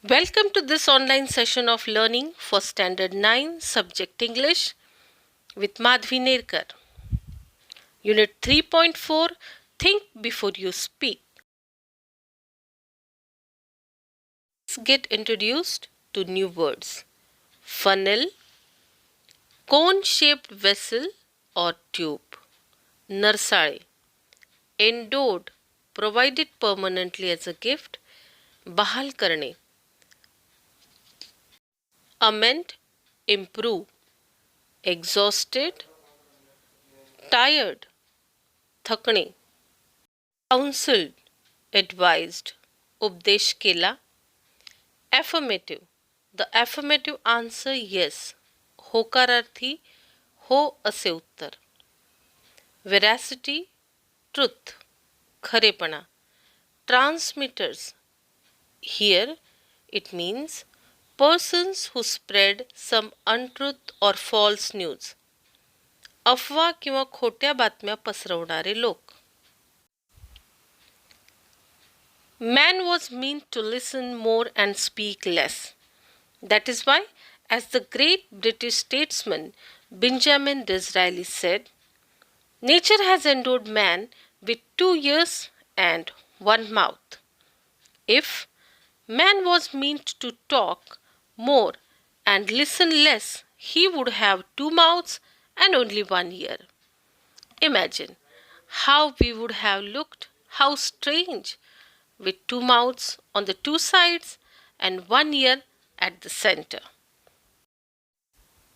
Welcome to this online session of learning for Standard 9 Subject English with Madhvi Nerkar. Unit 3.4 Think Before You Speak. Let's get introduced to new words. Funnel, cone-shaped vessel or tube. Narsale, endowed, provided permanently as a gift. बहाल करणे. Amend, improve. Exhausted, tired, थकणे. Counseled, advised, उपदेश केला. Affirmative, the affirmative answer yes, होकारार्थी हो असे उत्तर. Veracity, truth, खरेपणा. Transmitters, here it means persons who spread some untruth or false news. अफवा किंवा खोट्या बातम्या पसरवणारे लोक. Man was meant to listen more and speak less. That is why, as the great British statesman Benjamin Disraeli said, nature has endowed man with 2 ears and 1 mouth. If man was meant to talk more and listen less, he would have 2 mouths and only 1 ear. Imagine how we would have looked, how strange, with 2 mouths on the 2 sides and 1 ear at the center.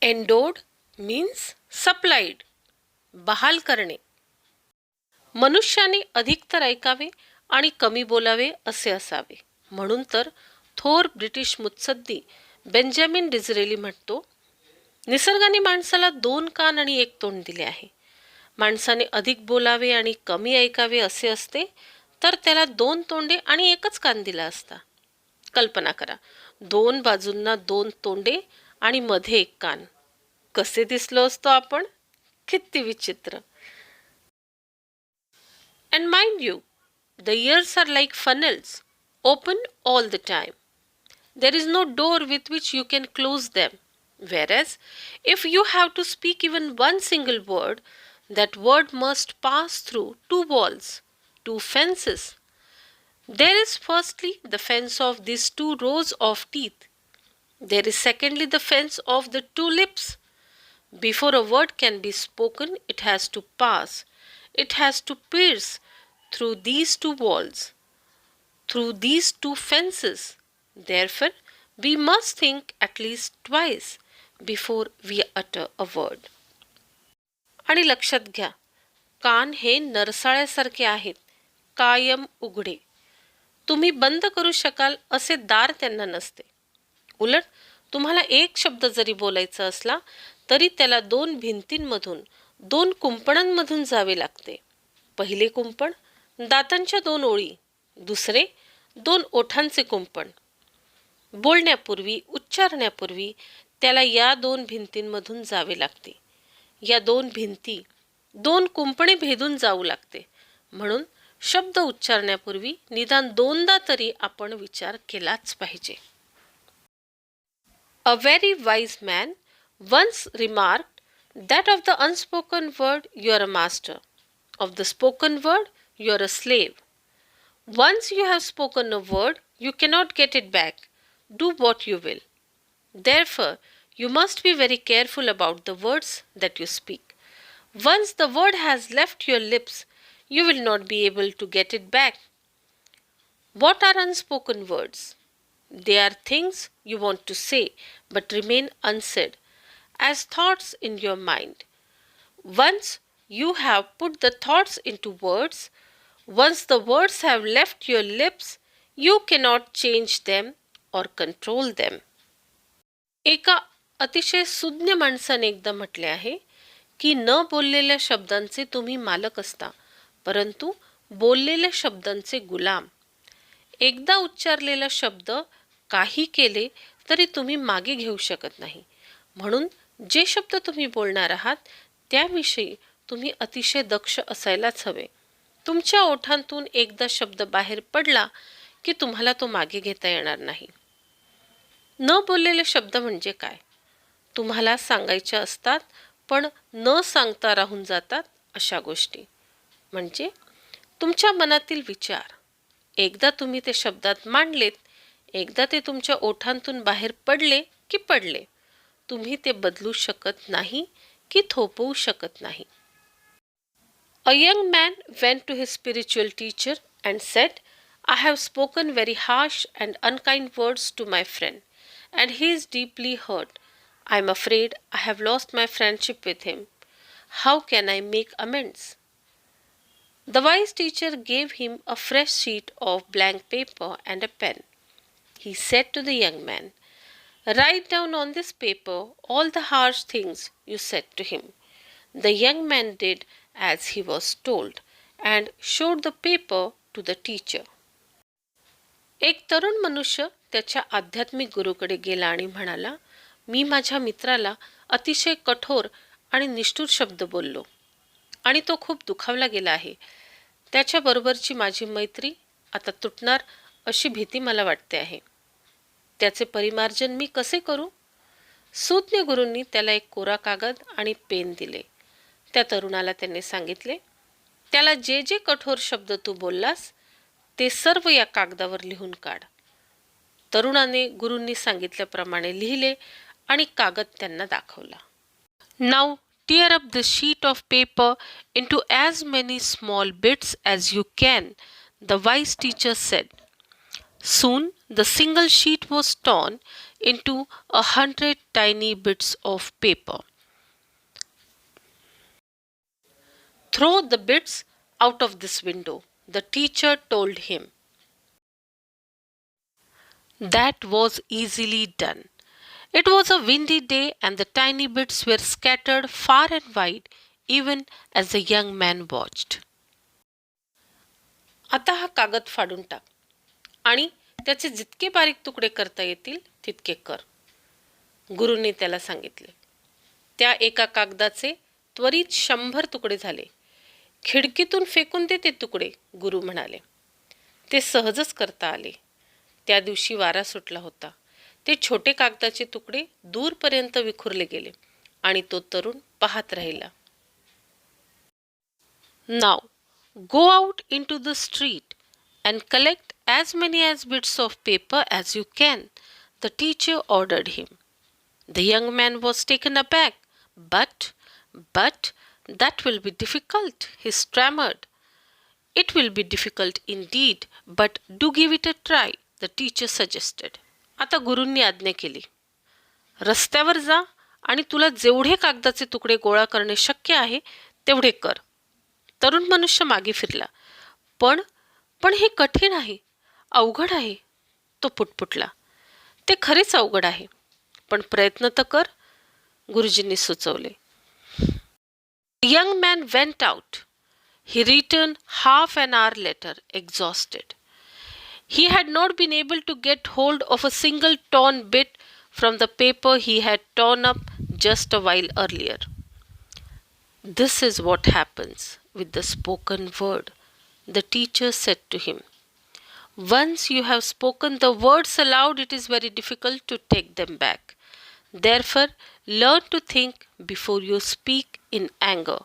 Endowed means supplied, बहाल करणे. मनुष्याने अधिकतर ऐकावे आणि कमी बोलावे असे असावे. म्हणून तर थोर ब्रिटिश मुत्सद्दी बेंजामिन डिझरेली म्हणतो, निसर्गाने माणसाला 2 कान आणि 1 तोंड दिले आहे. माणसाने अधिक बोलावे आणि कमी ऐकावे असे असते तर त्याला 2 तोंडे आणि 1च कान दिला असता. कल्पना करा, 2 बाजूंना 2 तोंडे आणि मध्ये 1 कान. कसे दिसलो असतो आपण? किती विचित्र. And mind you, the ears are like funnels, open all the time. There is no door with which you can close them. Whereas, if you have to speak even one single word, that word must pass through 2 walls, 2 fences. There is firstly the fence of these 2 rows of teeth. There is secondly the fence of the 2 lips. Before a word can be spoken, it has to pass. It has to pierce through these 2 walls, through these 2 fences. Therefore, we must think at least twice before we utter a word. आणि लक्षात घ्या, कान हे नरसाळ्यासारखे आहेत, कायम उघडे. तुम्ही बंद करू शकाल असे दार त्यांना नसते. उलट तुम्हाला एक शब्द जरी बोलायचा असला तरी त्याला 2 भिंतींमधून, 2 कुंपणांमधून जावे लागते. पहिले कुंपण दातांच्या 2 ओळी, दुसरे 2 ओठांचे कुंपण. बोलण्यापूर्वी, उच्चारण्यापूर्वी त्याला या 2 भिंतींमधून जावे लागते. या 2 भिंती, 2 कुंपणे भेदून जाऊ लागते. म्हणून शब्द उच्चारण्यापूर्वी निदान 2दा तरी आपण विचार केलाच पाहिजे. A very wise man once remarked that of the unspoken word you are a master, of the spoken word you are a slave. Once you have spoken a word, you cannot get it back. Do what you will. Therefore, you must be very careful about the words that you speak. Once the word has left your lips, you will not be able to get it back. What are unspoken words? They are things you want to say but remain unsaid, as thoughts in your mind. Once you have put the thoughts into words, once the words have left your lips, you cannot change them or control them. एका अतिशय सुज्ञ माणसाने एकदा म्हटले आहे की न बोललेल्या शब्दांचे तुम्ही मालक असता, परंतु बोललेल्या शब्दांचे गुलाम. एकदा उच्चारलेला शब्द काही केले तरी तुम्ही मागे घेऊ शकत नाही. म्हणून जे शब्द तुम्ही बोलणार आहात त्याविषयी तुम्ही अतिशय दक्ष असायलाच हवे. तुमच्या ओठांतून एकदा शब्द बाहेर पडला की तुम्हाला तो मागे घेता येणार नाही. न बोललेले शब्द म्हणजे काय? तुम्हाला सांगायच्या असतात पण न सांगता राहून जातात अशा गोष्टी. म्हणजे तुमच्या मनातील विचार एकदा तुम्ही ते शब्दात मांडलेत, एकदा ते तुमच्या ओठांतून बाहेर पडले की पडले. तुम्ही ते बदलू शकत नाही की थोपवू शकत नाही. A young man went to his spiritual teacher and said, I have spoken very harsh and unkind words to my friend, and he is deeply hurt. I am afraid I have lost my friendship with him. How can I make amends? The wise teacher gave him a fresh sheet of blank paper and a pen. He said to the young man, write down on this paper all the harsh things you said to him. The young man did as he was told and showed the paper to the teacher. एक तरुण मनुष्य त्याच्या आध्यात्मिक गुरुकडे गेला आणि म्हणाला, मी माझ्या मित्राला अतिशय कठोर आणि निष्ठुर शब्द बोललो आणि तो खूप दुखावला गेला आहे. त्याच्याबरोबरची माझी मैत्री आता तुटणार अशी भीती मला वाटते आहे. त्याचे परिमार्जन मी कसे करू? सूज्ञ गुरूंनी त्याला एक कोरा कागद आणि पेन दिले. त्या तरुणाला त्याने सांगितले, त्याला जे जे कठोर शब्द तू बोललास ते सर्व या कागदावर लिहून काढ. तरुणाने गुरूंनी सांगितल्याप्रमाणे लिहिले आणि कागद त्यांना दाखवला. Now tear up the sheet of paper into as many small bits as you can, the wise teacher said. Soon the single sheet was torn into 100 tiny bits of paper. Throw the bits out of this window, the teacher told him. That was easily done. It was a windy day and the tiny bits were scattered far and wide even as the young man watched. आता हा कागद फाडून टाक आणि त्याचे जितके बारीक तुकडे करता येतील तितके कर, गुरूंनी त्याला सांगितले. त्या एका कागदाचे त्वरित 100 तुकडे झाले. खिडकीतून फेकून दे ते तुकडे, गुरु म्हणाले. ते सहजच करता आले. त्या दिवशी वारा सुटला होता. ते छोटे कागदाचे तुकडे दूरपर्यंत विखुरले गेले आणि तो तरुण पाहत राहिला. Now go out into the street and collect as many as bits of paper as you can, the teacher ordered him. The young man was taken aback. But, that will be difficult, he stammered. It will be difficult indeed, but do give it a try, the teacher suggested. आता गुरूंनी आज्ञा केली. रस्त्यावर जा आणि तुला जेवढे कागदाचे तुकडे गोळा करणे शक्य आहे तेवढे कर. तरुण मनुष्य मागे फिरला. पण पण हे कठीण आहे, अवघड आहे, तो पुटपुटला. ते खरेच अवघड आहे, पण प्रयत्न तर कर, गुरुजींनी सुचवले. The young man went out. He returned half an hour later, exhausted. He had not been able to get hold of a single torn bit from the paper he had torn up just a while earlier. This is what happens with the spoken word, the teacher said to him. Once you have spoken the words aloud, it is very difficult to take them back. Therefore, learn to think before you speak in anger.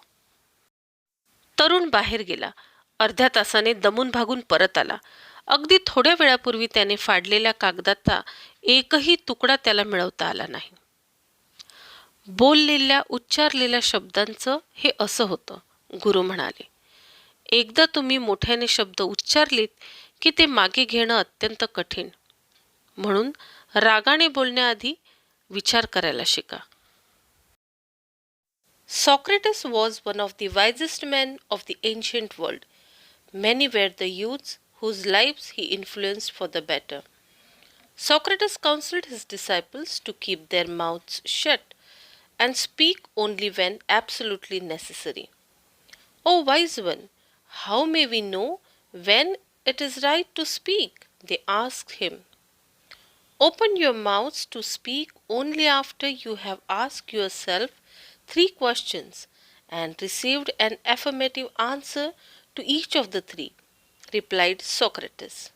तरुण बाहेर गेला. अर्ध्या तासाने दमून भागून परत आला. अगदी थोड्या वेळापूर्वी त्याने फाडलेल्या कागदाचा एकही तुकडा त्याला मिळवता आला नाही. बोललेल्या उच्चारलेल्या शब्दांचं हे असं होतं, गुरु म्हणाले. एकदा तुम्ही मोठ्याने शब्द उच्चारलेत की ते मागे घेणं अत्यंत कठीण. म्हणून रागाने बोलण्याआधी विचार करायला शिका. Socrates was one of the wisest men of the ancient world. Many were the youths whose lives he influenced for the better. Socrates counseled his disciples to keep their mouths shut and speak only when absolutely necessary. O wise one, how may we know when it is right to speak? They asked him. Open your mouths to speak only after you have asked yourself 3 questions and received an affirmative answer to each of the 3, replied Socrates.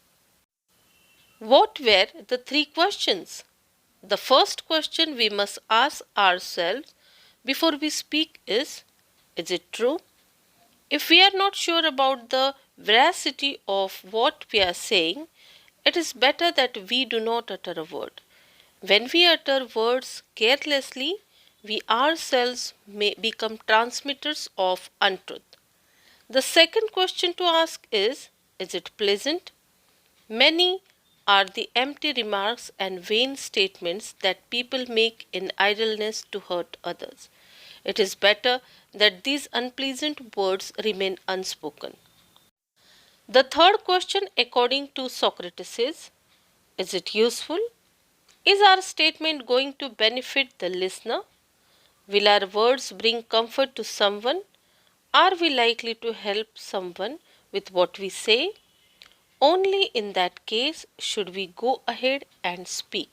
What were the 3 questions? The first question we must ask ourselves before we speak is it true? If we are not sure about the veracity of what we are saying, it is better that we do not utter a word. When we utter words carelessly, we ourselves may become transmitters of untruth. The second question to ask is it pleasant? Many are the empty remarks and vain statements that people make in idleness to hurt others. It is better that these unpleasant words remain unspoken. The third question, according to Socrates, is it useful? Is our statement going to benefit the listener? Will our words bring comfort to someone? Are we likely to help someone with what we say? Only in that case should we go ahead and speak.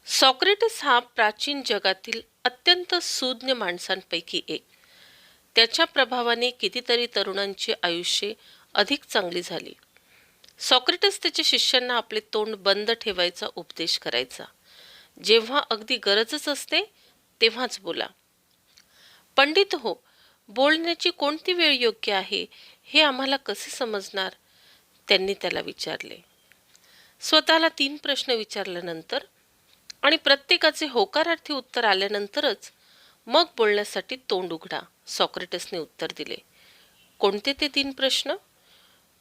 Socrates हा प्राचीन जगातील अत्यंत सूज्ञ माणसांपैकी एक. त्याच्या प्रभावाने कितीतरी तरुणांची आयुष्ये अधिक चांगली झाली. सॉक्रेटिस त्याच्या शिष्यांना आपले तोंड बंद ठेवायचा उपदेश करायचा. जेव्हा अगदी गरजच असते तेव्हाच बोला. पंडित हो, बोलण्याची कोणती वेळ योग्य आहे हे आम्हाला कसे समजणार? त्यांनी त्याला विचारले. स्वतःला 3 प्रश्न विचारल्यानंतर आणि प्रत्येकाचे होकारार्थी उत्तर आल्यानंतरच मग बोलण्यासाठी तोंड उघडा, सॉक्रेटिसने उत्तर दिले. कोणते ते 3 प्रश्न?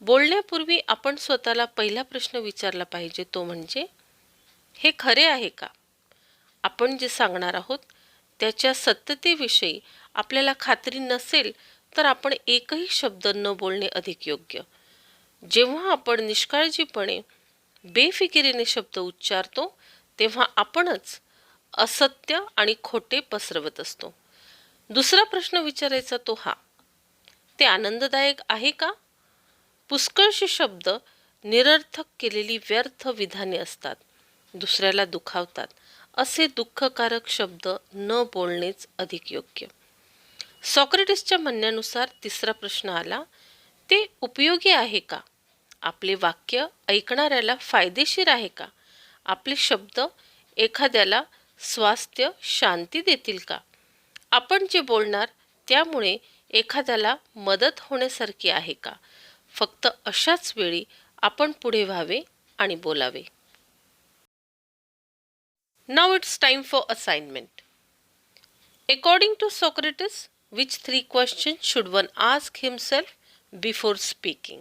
बोलण्यापूर्वी आपण स्वतःला पहिला प्रश्न विचारला पाहिजे, तो म्हणजे हे खरे आहे का? आपण जे सांगणार आहोत त्याच्या सत्यतेविषयी आपल्याला खात्री नसेल तर आपण एकही शब्द न बोलणे अधिक योग्य. जेव्हा आपण निष्काळजीपणे बेफिकिरीने शब्द उच्चारतो तेव्हा आपणच असत्य आणि खोटे पसरवत असतो. दुसरा प्रश्न विचारायचा तो हा, ते आनंददायक आहे का? पुष्कळशी शब्द निरर्थक केलेली व्यर्थ विधाने असतात, दुसऱ्याला दुखावतात. असे दुःखकारक शब्द न बोलणेच अधिक योग्य. सॉक्रेटिसच्या म्हणण्यानुसार तिसरा प्रश्न आला, ते उपयोगी आहे का? आपले वाक्य ऐकणाऱ्याला फायदेशीर आहे का? आपले शब्द एखाद्याला स्वास्थ्य, शांती देतील का? आपण जे बोलणार त्यामुळे एखाद्याला मदत होण्यासारखी आहे का? फक्त अशाच वेळी आपण पुढे व्हावे आणि बोलावे. Now it's time for assignment. According to Socrates, which 3 questions should one ask himself before speaking?